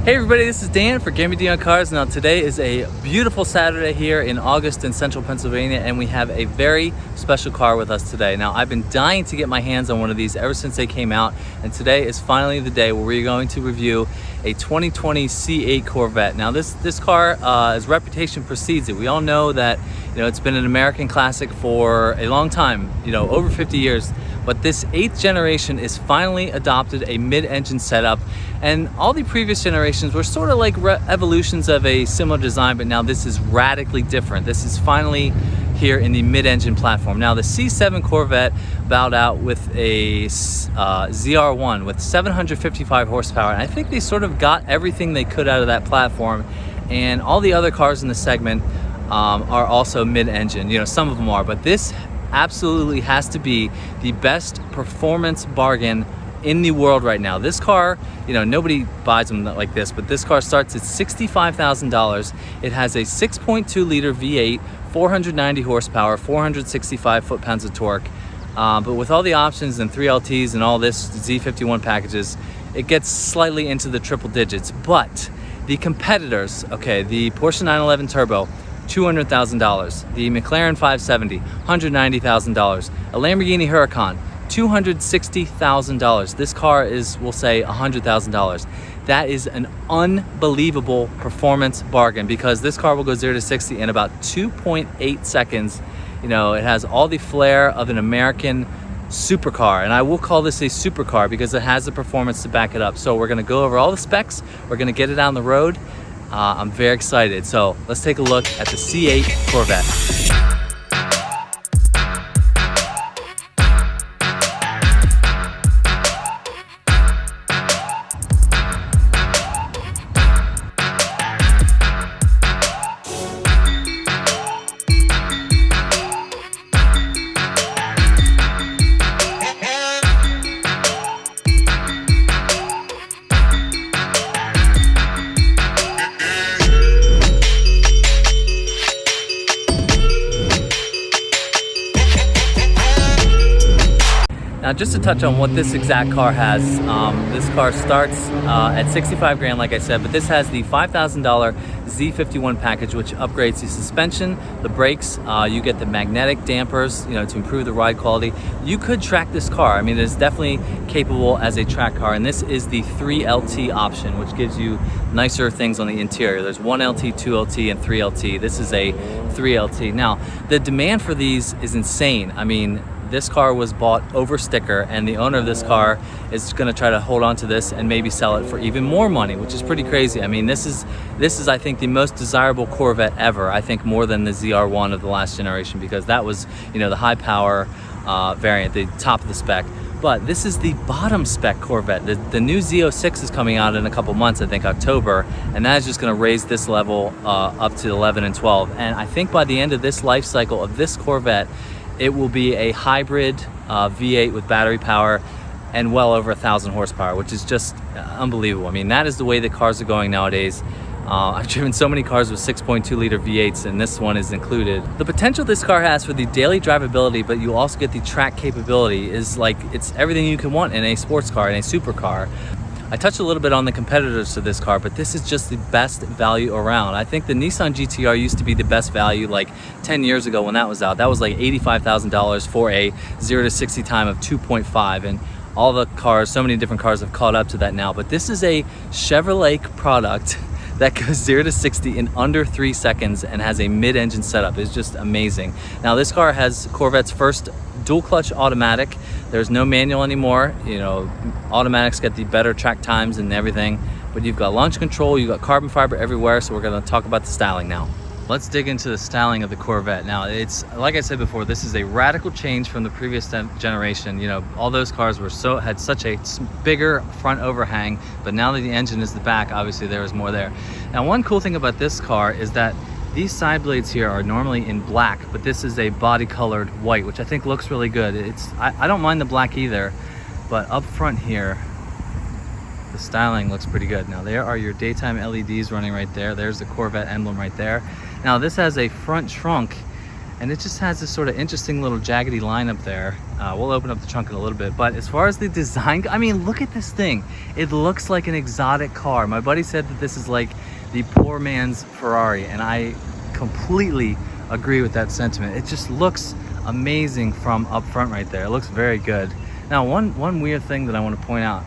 Hey everybody, this is Dan for GemmyD on Cars. Now today is a beautiful Saturday here in August in central Pennsylvania, and we have a very special car with us today. Now I've been dying to get my hands on one of these ever since they came out, and today is finally the day where we're going to review a 2020 C8 Corvette. Now this car, as reputation precedes it. We all know that it's been an American classic for a long time, over 50 years. But this 8th generation is finally adopted a mid-engine setup, and all the previous generations were sort of like evolutions of a similar design, but now this is radically different. This is finally here in the mid-engine platform. Now the C7 Corvette bowed out with a ZR1 with 755 horsepower, and I think they sort of got everything they could out of that platform, and all the other cars in the segment are also mid-engine. Some of them are, but this absolutely has to be the best performance bargain in the world right now. This car, nobody buys them like this, but this car starts at $65,000. It has a 6.2 liter V8, 490 horsepower, 465 foot-pounds of torque. But with all the options and 3LTs and all this Z51 packages, it gets slightly into the triple digits. But the competitors, okay, the Porsche 911 Turbo, $200,000. The McLaren 570, $190,000. A Lamborghini Huracan, $260,000. This car is, we'll say, $100,000. That is an unbelievable performance bargain, because this car will go 0 to 60 in about 2.8 seconds. It has all the flair of an American supercar, and I will call this a supercar because it has the performance to back it up. So we're going to go over all the specs. We're going to get it on the road. I'm very excited. So let's take a look at the C8 Corvette. Now, just to touch on what this exact car has, this car starts at 65 grand, like I said, but this has the $5,000 Z51 package, which upgrades the suspension, the brakes. You get the magnetic dampers, to improve the ride quality. You could track this car. I mean, it's definitely capable as a track car, and this is the 3LT option, which gives you nicer things on the interior. There's 1LT, 2LT, and 3LT. This is a 3LT. Now, the demand for these is insane. I mean, this car was bought over sticker, and the owner of this car is going to try to hold on to this and maybe sell it for even more money, which is pretty crazy. I mean, this is I think the most desirable Corvette ever. I think more than the ZR1 of the last generation, because that was the high power variant, the top of the spec. But this is the bottom spec Corvette. The new Z06 is coming out in a couple months, I think October, and that is just going to raise this level up to 11 and 12. And I think by the end of this life cycle of this Corvette, it will be a hybrid V8 with battery power and well over 1,000 horsepower, which is just unbelievable. I mean, that is the way the cars are going nowadays. I've driven so many cars with 6.2 liter V8s, and this one is included. The potential this car has for the daily drivability, but you also get the track capability, is like, it's everything you can want in a sports car, in a supercar. I touched a little bit on the competitors to this car, but this is just the best value around. I think the Nissan GT-R used to be the best value like 10 years ago when that was out. That was like $85,000 for a 0 to 60 time of 2.5, and all the cars, so many different cars have caught up to that now. But this is a Chevrolet product that goes 0 to 60 in under 3 seconds and has a mid-engine setup. It's just amazing. Now this car has Corvette's first dual clutch automatic. There's no manual anymore. Automatics get the better track times and everything, but you've got launch control, you've got carbon fiber everywhere. So we're going to talk about the styling now. Let's dig into the styling of the Corvette. Now, it's like I said before, this is a radical change from the previous generation. All those cars had such a bigger front overhang, but now that the engine is the back, obviously there is more there. Now, one cool thing about this car is that these side blades here are normally in black, but this is a body colored white, which I think looks really good. I don't mind the black either, but up front here, the styling looks pretty good. Now there are your daytime LEDs running right there. There's the Corvette emblem right there. Now this has a front trunk and it just has this sort of interesting little jaggedy line up there. We'll open up the trunk in a little bit, but as far as the design, I mean, look at this thing. It looks like an exotic car. My buddy said that this is like the poor man's Ferrari, and I completely agree with that sentiment. It just looks amazing from up front right there. It looks very good. Now, one weird thing that I want to point out,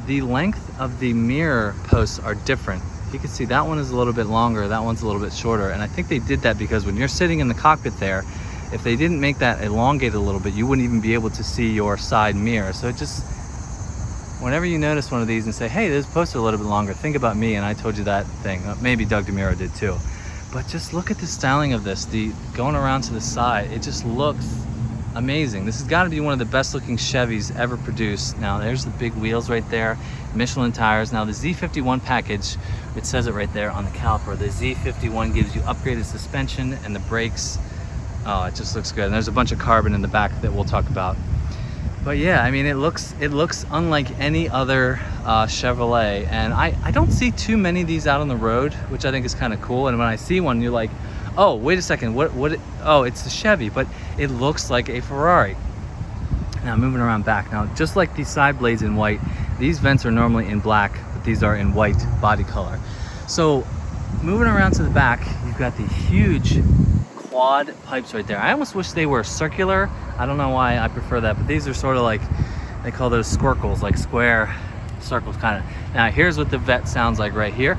the length of the mirror posts are different. You can see that one is a little bit longer, that one's a little bit shorter, and I think they did that because when you're sitting in the cockpit there, if they didn't make that elongated a little bit, you wouldn't even be able to see your side mirror. So it just, whenever you notice one of these and say, hey, this posts are a little bit longer, think about me and I told you that thing. Maybe Doug DeMuro did too. But just look at the styling of this, the going around to the side, it just looks amazing. This has got to be one of the best looking Chevys ever produced. Now there's the big wheels right there, Michelin tires. Now the Z51 package, it says it right there on the caliper. The Z51 gives you upgraded suspension and the brakes. Oh, it just looks good. And there's a bunch of carbon in the back that we'll talk about. But yeah, I mean, it looks unlike any other Chevrolet, and I don't see too many of these out on the road, which I think is kind of cool. And when I see one, you're like, oh, wait a second, oh, it's the Chevy, but it looks like a Ferrari. Now moving around back, now just like these side blades in white, these vents are normally in black, but these are in white body color. So moving around to the back, you've got the huge quad pipes right there. I almost wish they were circular. I don't know why I prefer that, but these are sort of like, they call those squircles, like square circles kind of. Now here's what the Vette sounds like right here.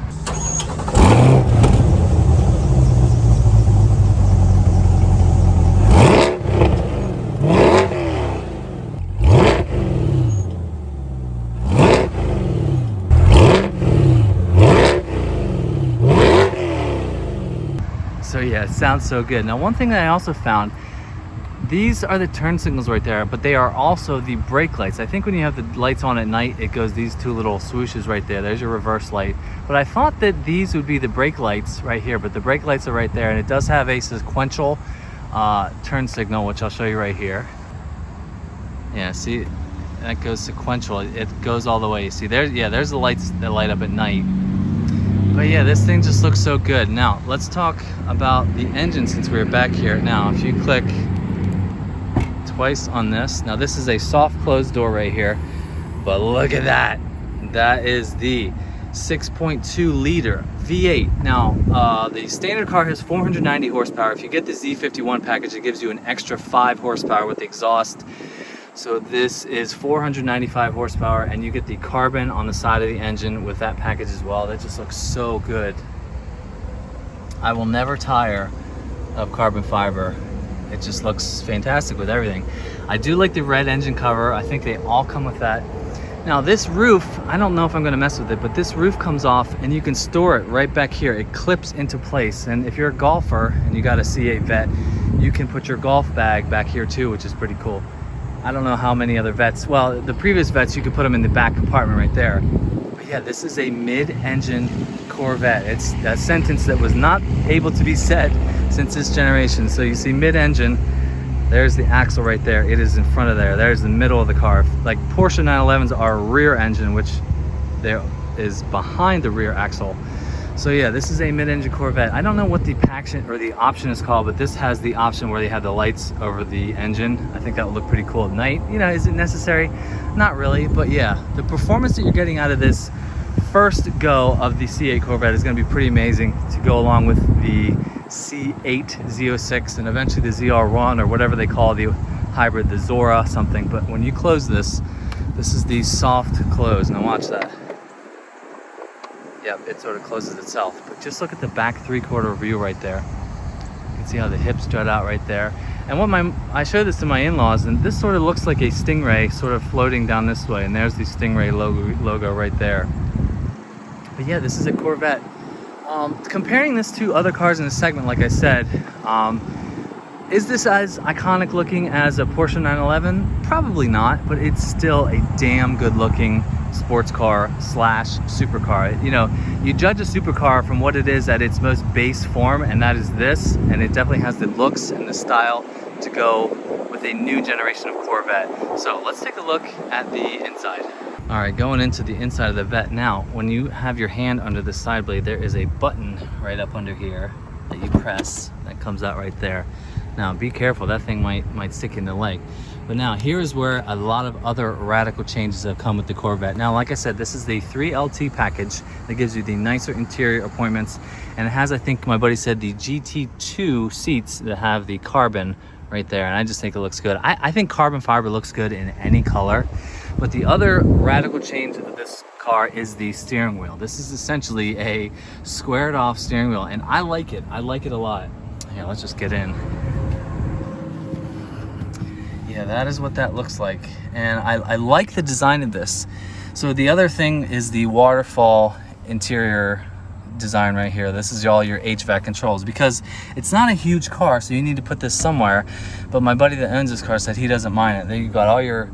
So yeah, it sounds so good. Now one thing that I also found, these are the turn signals right there, but they are also the brake lights. I think when you have the lights on at night, it goes these two little swooshes right there. There's your reverse light. But I thought that these would be the brake lights right here, but the brake lights are right there, and it does have a sequential turn signal, which I'll show you right here. Yeah, see, that goes sequential. It goes all the way. You see, there's the lights that light up at night. But yeah, this thing just looks so good. Now, let's talk about the engine since we're back here. Now, if you click twice on this, now this is a soft closed door right here, but look at that. That is the 6.2 liter V8. Now, the standard car has 490 horsepower. If you get the Z51 package, it gives you an extra 5 horsepower with the exhaust. So this is 495 horsepower, and you get the carbon on the side of the engine with that package as well. That just looks so good. I will never tire of carbon fiber. It just looks fantastic with everything. I do like the red engine cover. I think they all come with that. Now this roof, I don't know if I'm gonna mess with it, but this roof comes off and you can store it right back here. It clips into place. And if you're a golfer and you got a C8 Vette, you can put your golf bag back here too, which is pretty cool. I don't know how many other Vettes. Well, the previous Vettes, you could put them in the back compartment right there. But yeah, this is a mid-engine Corvette. It's that sentence that was not able to be said since this generation. So you see mid-engine, there's the axle right there. It is in front of there. There's the middle of the car. Like Porsche 911s are rear engine, which there is behind the rear axle. So yeah, this is a mid-engine Corvette. I don't know what the option is called, but this has the option where they have the lights over the engine. I think that would look pretty cool at night. You know, is it necessary? Not really, but yeah, the performance that you're getting out of this first go of the C8 Corvette is going to be pretty amazing to go along with the C8 Z06 and eventually the ZR1 or whatever they call the hybrid, the Zora something. But when you close this, this is the soft close. Now watch that. Yep, it sort of closes itself. But just look at the back 3/4 view right there. You can see how the hips jut out right there. And I showed this to my in-laws, and this sort of looks like a Stingray sort of floating down this way. And there's the Stingray logo right there. But yeah, this is a Corvette. Comparing this to other cars in the segment, like I said, is this as iconic looking as a Porsche 911? Probably not, but it's still a damn good looking sports car / supercar. You know, you judge a supercar from what it is at its most base form, and that is this, and it definitely has the looks and the style to go with a new generation of Corvette. So let's take a look at the inside. All right, going into the inside of the Vette now, when you have your hand under the side blade, there is a button right up under here that you press that comes out right there. Now be careful, that thing might stick in the leg. But now here's where a lot of other radical changes have come with the Corvette. Now, like I said, this is the 3LT package that gives you the nicer interior appointments, and it has, I think my buddy said, the GT2 seats that have the carbon right there, and I just think it looks good. I think carbon fiber looks good in any color. But the other radical change of this car is the steering wheel. This is essentially a squared off steering wheel, and I like it. I like it a lot. Here, let's just get in. Yeah, that is what that looks like. And I like the design of this. So the other thing is the waterfall interior design right here. This is all your HVAC controls, because it's not a huge car, so you need to put this somewhere. But my buddy that owns this car said he doesn't mind it. There you got all your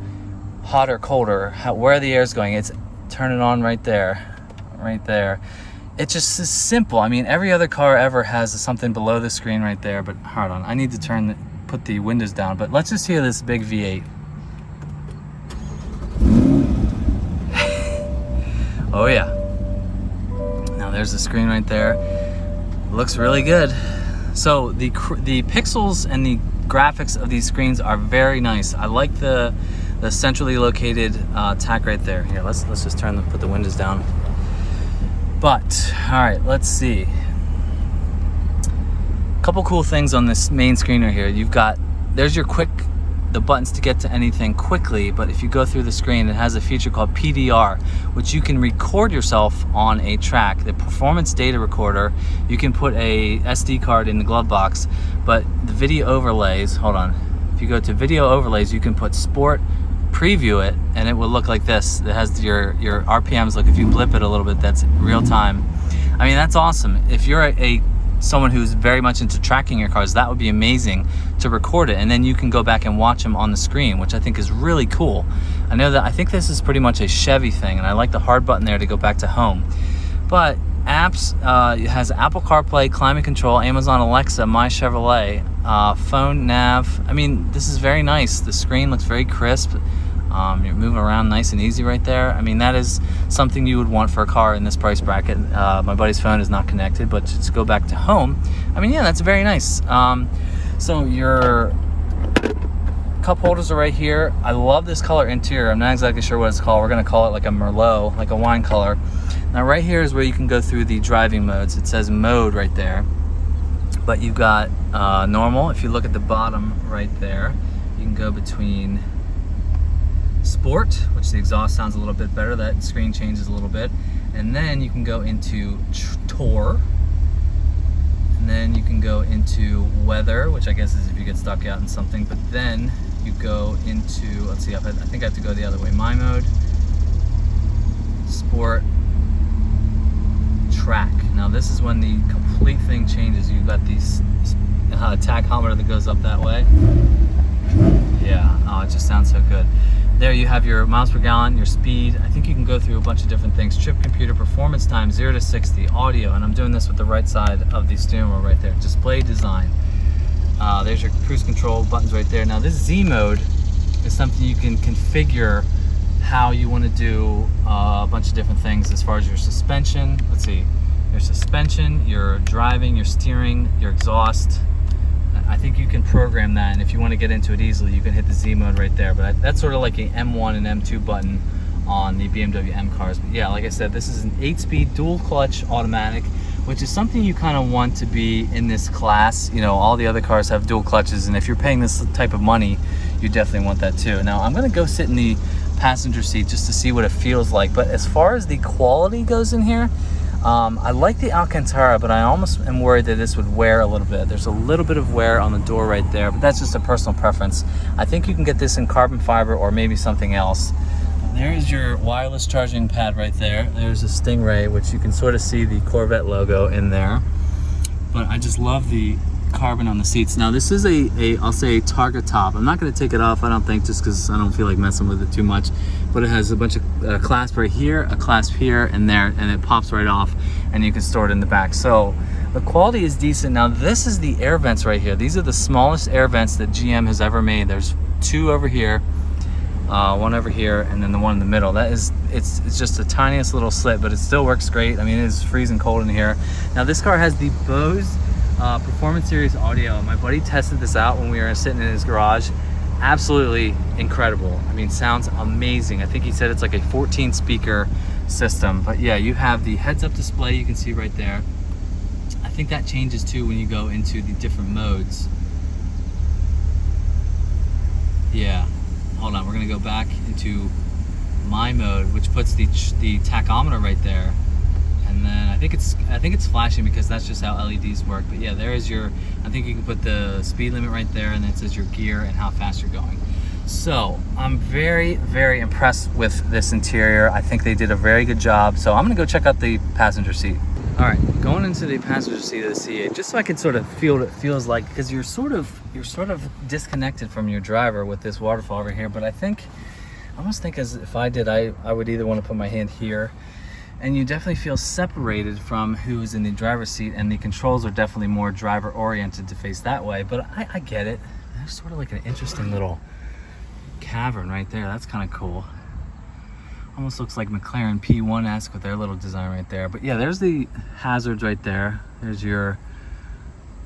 hot or colder, where the air's going. It's turn it on right there, right there. It just is simple. I mean, every other car ever has something below the screen right there. But hold on, I need to put the windows down. But let's just hear this big V8. Oh yeah. Now there's the screen right there. Looks really good. So the pixels and the graphics of these screens are very nice. I like the centrally located tack right there. Here, let's just put the windows down. But all right, let's see. Couple cool things on this main screen right here. There's your the buttons to get to anything quickly, but if you go through the screen, it has a feature called PDR, which you can record yourself on a track. The performance data recorder, you can put a SD card in the glove box, but the video overlays, hold on. If you go to video overlays, you can put sport, preview it, and it will look like this. It has your RPMs. Look, if you blip it a little bit, that's real time. I mean, that's awesome. If you're someone who's very much into tracking your cars, that would be amazing to record it, and then you can go back and watch them on the screen, which I think is really cool. I think this is pretty much a Chevy thing, and I like the hard button there to go back to home. But apps, it has Apple CarPlay, climate control, Amazon Alexa, My Chevrolet, phone, nav. I mean, this is very nice. The screen looks very crisp. You're moving around nice and easy right there. I mean, that is something you would want for a car in this price bracket. My buddy's phone is not connected, but to go back to home, I mean, yeah, that's very nice. So your cup holders are right here. I love this color interior. I'm not exactly sure what it's called. We're gonna call it like a Merlot, like a wine color. Now right here is where you can go through the driving modes. It says mode right there, but you've got normal. If you look at the bottom right there, you can go between sport, which the exhaust sounds a little bit better. That screen changes a little bit. And then you can go into tour. And then you can go into weather, which I guess is if you get stuck out in something. But then you go into, let's see, I think I have to go the other way. My mode, sport, track. Now this is when the complete thing changes. You've got these tachometer that goes up that way. Yeah, oh, it just sounds so good. There you have your miles per gallon, your speed. I think you can go through a bunch of different things. Trip computer, performance time, 0 to 60, audio, and I'm doing this with the right side of the steering wheel right there. Display design. There's your cruise control buttons right there. Now this Z mode is something you can configure how you want to do a bunch of different things as far as your suspension. Let's see, your suspension, your driving, your steering, your exhaust. I think you can program that, and if you want to get into it easily, you can hit the Z mode right there. But that's sort of like an M1 and M2 button on the BMW M cars. But yeah, like I said, this is an 8-speed dual clutch automatic, which is something you kind of want to be in this class. You know, all the other cars have dual clutches, and if you're paying this type of money, you definitely want that too. Now I'm going to go sit in the passenger seat just to see what it feels like. But as far as the quality goes in here, I like the Alcantara, but I almost am worried that this would wear a little bit. There's a little bit of wear on the door right there, but that's just a personal preference. I think you can get this in carbon fiber or maybe something else. There's your wireless charging pad right there. There's a Stingray, which you can sort of see the Corvette logo in there. But I just love the carbon on the seats. Now this is I'll say a Targa top. I'm not going to take it off, I don't think, just because I don't feel like messing with it too much. But it has a bunch of clasp right here, a clasp here and there, and it pops right off, and you can store it in the back. So the quality is decent. Now this is the air vents right here. These are the smallest air vents that GM has ever made. There's 2 over here, 1 over here, and then the one in the middle. It's just the tiniest little slit, but it still works great. I mean, it is freezing cold in here. Now this car has the Bose Performance Series audio. My buddy tested this out when we were sitting in his garage. Absolutely incredible. I mean, sounds amazing. I think he said it's like a 14 speaker system, but yeah, you have the heads-up display you can see right there. I think that changes too when you go into the different modes. Yeah, hold on, we're gonna go back into my mode, which puts the tachometer right there. And then I think it's flashing because that's just how LEDs work. But yeah, there is your, I think you can put the speed limit right there, and then it says your gear and how fast you're going. So I'm very, very impressed with this interior. I think they did a very good job. So I'm gonna go check out the passenger seat. All right, going into the passenger seat of the C8, just so I can sort of feel what it feels like, because you're sort of disconnected from your driver with this waterfall over here. But I almost think as if I did, I would either want to put my hand here, and you definitely feel separated from who's in the driver's seat, and the controls are definitely more driver oriented to face that way. But I get it. There's sort of like an interesting little cavern right there. That's kind of cool. Almost looks like McLaren P1-esque with their little design right there. But yeah, there's the hazards right there. There's your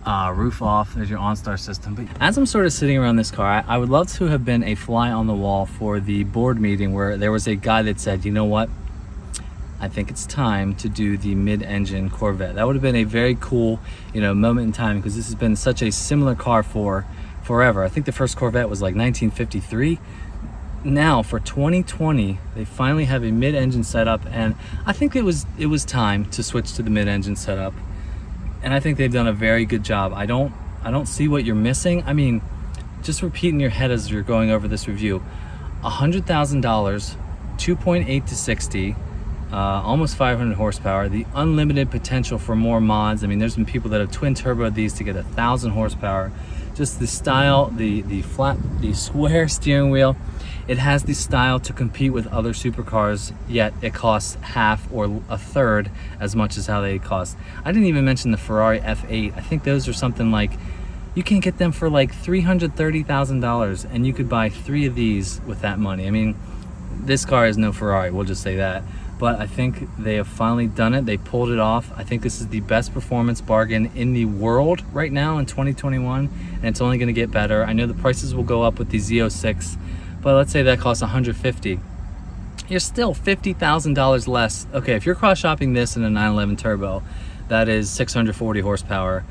roof off. There's your OnStar system. But as I'm sort of sitting around this car, I would love to have been a fly on the wall for the board meeting where there was a guy that said, you know what? I think it's time to do the mid-engine Corvette. That would have been a very cool, moment in time, because this has been such a similar car for forever. I think the first Corvette was like 1953. Now for 2020, they finally have a mid-engine setup, and I think it was time to switch to the mid-engine setup. And I think they've done a very good job. I don't see what you're missing. I mean, just repeat in your head as you're going over this review. $100,000, 2.8 to 60. Almost 500 horsepower, the unlimited potential for more mods. I mean, there's been people that have twin turboed these to get 1,000 horsepower. Just the style, the square steering wheel. It has the style to compete with other supercars, yet it costs half or a third as much as how they cost. I didn't even mention the Ferrari F8. I think those are something like, you can get them for like $330,000, and you could buy 3 of these with that money. I mean, this car is no Ferrari, we'll just say that. But I think they have finally done it. They pulled it off. I think this is the best performance bargain in the world right now in 2021, and it's only gonna get better. I know the prices will go up with the Z06, but let's say that costs $150,000. You're still $50,000 less. Okay, if you're cross-shopping this in a 911 turbo, that is 640 horsepower.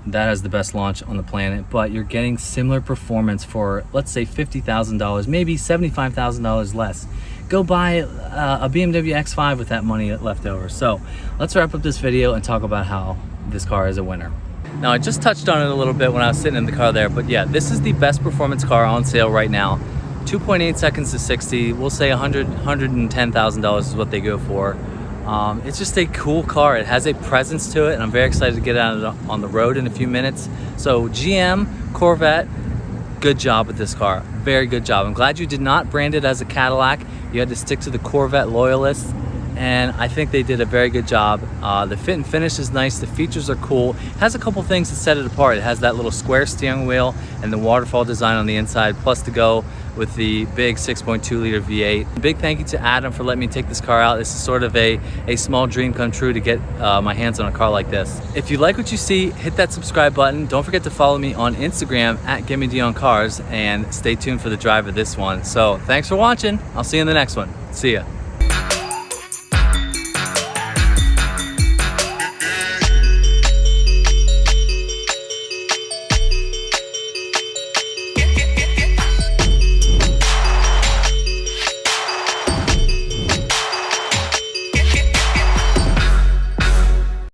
That has the best launch on the planet, but you're getting similar performance for, let's say, $50,000, maybe $75,000 less. Go buy a BMW X5 with that money left over. So let's wrap up this video and talk about how this car is a winner. Now, I just touched on it a little bit when I was sitting in the car there, but yeah, this is the best performance car on sale right now. 2.8 seconds to 60. We'll say $110,000 is what they go for. It's just a cool car. It has a presence to it, and I'm very excited to get out on the road in a few minutes. So GM, Corvette, good job with this car. Very good job. I'm glad you did not brand it as a Cadillac. You had to stick to the Corvette loyalists, and I think they did a very good job. The fit and finish is nice. The features are cool. It has a couple things that set it apart. It has that little square steering wheel and the waterfall design on the inside, plus to go with the big 6.2 liter V8. Big thank you to Adam for letting me take this car out. This is sort of a small dream come true to get my hands on a car like this. If you like what you see, hit that subscribe button. Don't forget to follow me on Instagram at GemmyD on Cars, and stay tuned for the drive of this one. So thanks for watching. I'll see you in the next one. See ya.